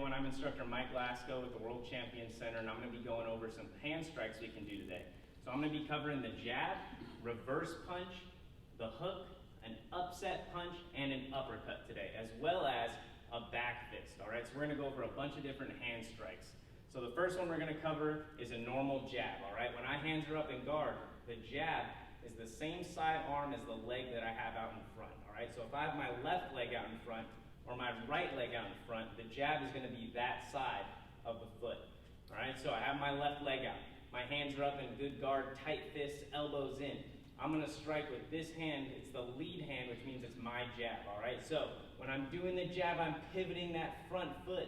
everyone, I'm instructor Mike Lasko with the World Champion Center, and I'm going to be going over some hand strikes we can do today. So I'm going to be covering the jab, reverse punch, the hook, an upset punch, and an uppercut today, as well as a back fist. All right, so we're going to go over a bunch of different hand strikes. So the first one we're going to cover is a normal jab. All right, when my hands are up in guard, the jab is the same side arm as the leg that I have out in front. All right, so if I have my left leg out in front or my right leg out in front, the jab is going to be that side of the foot. All right, so I have my left leg out. My hands are up in good guard, tight fists, elbows in. I'm going to strike with this hand. It's the lead hand, which means it's my jab. All right, so when I'm doing the jab, I'm pivoting that front foot,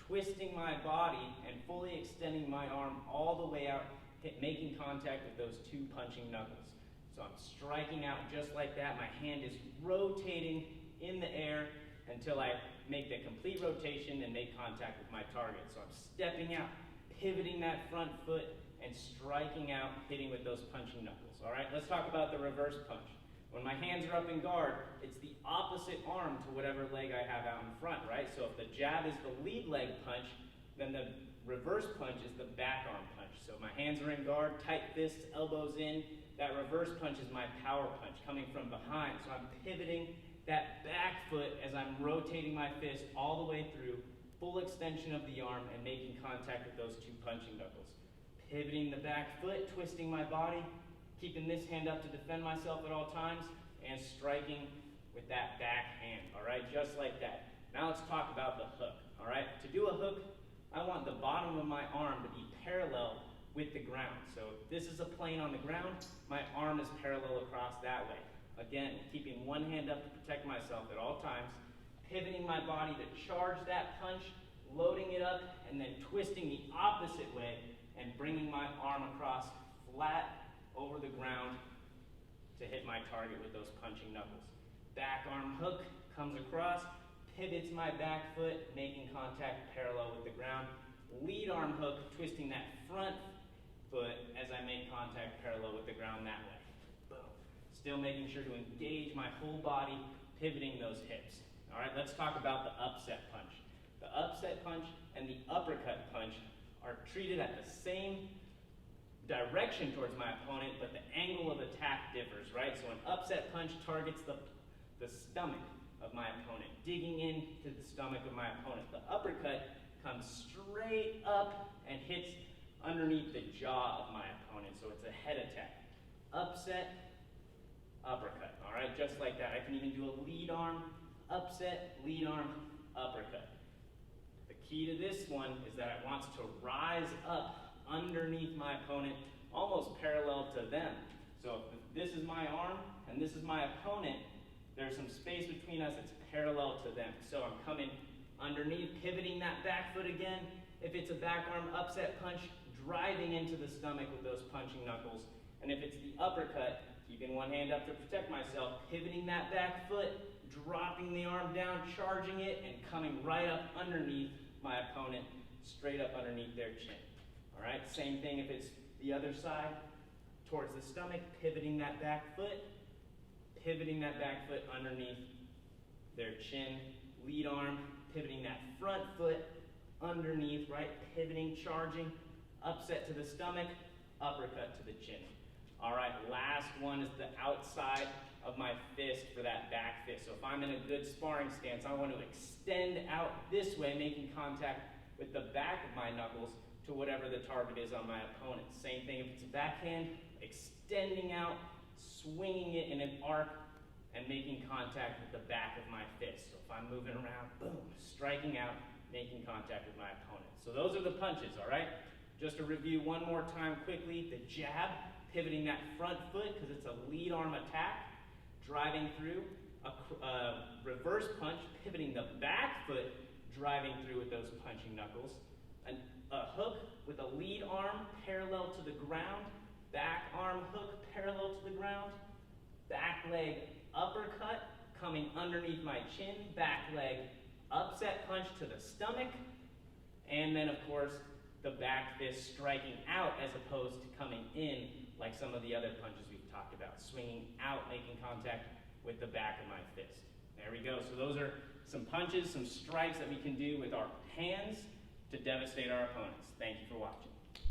twisting my body, and fully extending my arm all the way out, making contact with those two punching knuckles. So I'm striking out just like that. My hand is rotating in the air until I make the complete rotation and make contact with my target. So I'm stepping out, pivoting that front foot, and striking out, hitting with those punching knuckles. All right, let's talk about the reverse punch. When my hands are up in guard, it's the opposite arm to whatever leg I have out in front, right? So if the jab is the lead leg punch, then the reverse punch is the back arm punch. So my hands are in guard, tight fists, elbows in. That reverse punch is my power punch coming from behind. So I'm pivoting that back foot as I'm rotating my fist all the way through, full extension of the arm and making contact with those two punching knuckles. Pivoting the back foot, twisting my body, keeping this hand up to defend myself at all times, and striking with that back hand, all right, just like that. Now let's talk about the hook, all right? To do a hook, I want the bottom of my arm to be parallel with the ground. So if this is a plane on the ground, my arm is parallel across that way. Again, keeping one hand up to protect myself at all times, pivoting my body to charge that punch, loading it up, and then twisting the opposite way and bringing my arm across flat over the ground to hit my target with those punching knuckles. Back arm hook comes across, pivots my back foot, making contact parallel with the ground. Lead arm hook, twisting that front foot as I make contact parallel with the ground that way. Boom. Still making sure to engage my whole body, pivoting those hips. All right, let's talk about the upset punch. The upset punch and the uppercut punch are treated at the same direction towards my opponent, but the angle of attack differs, right? So an upset punch targets the stomach of my opponent, digging into the stomach of my opponent. The uppercut comes straight up and hits underneath the jaw of my opponent, so it's a head attack. Upset, uppercut, all right, just like that. I can even do a lead arm, upset, lead arm, uppercut. The key to this one is that it wants to rise up underneath my opponent, almost parallel to them. So if this is my arm and this is my opponent, there's some space between us that's parallel to them. So I'm coming underneath, pivoting that back foot again. If it's a back arm upset punch, driving into the stomach with those punching knuckles. And if it's the uppercut, keeping one hand up to protect myself, pivoting that back foot, dropping the arm down, charging it, and coming right up underneath my opponent, straight up underneath their chin. All right, same thing if it's the other side, towards the stomach, pivoting that back foot underneath their chin, lead arm, pivoting that front foot underneath, right, pivoting, charging, upset to the stomach, uppercut to the chin. All right, last one is the outside of my fist for that back fist. So if I'm in a good sparring stance, I want to extend out this way, making contact with the back of my knuckles to whatever the target is on my opponent. Same thing if it's a backhand, extending out, swinging it in an arc, and making contact with the back of my fist. So if I'm moving around, boom, striking out, making contact with my opponent. So those are the punches, all right? Just to review one more time quickly, the jab, pivoting that front foot because it's a lead arm attack, driving through, a reverse punch, pivoting the back foot, driving through with those punching knuckles, a hook with a lead arm parallel to the ground, back arm hook parallel to the ground, back leg uppercut coming underneath my chin, back leg upset punch to the stomach, and then of course the back fist striking out as opposed to coming in like some of the other punches we've talked about, swinging out, making contact with the back of my fist. There we go. So those are some punches, some strikes that we can do with our hands to devastate our opponents. Thank you for watching.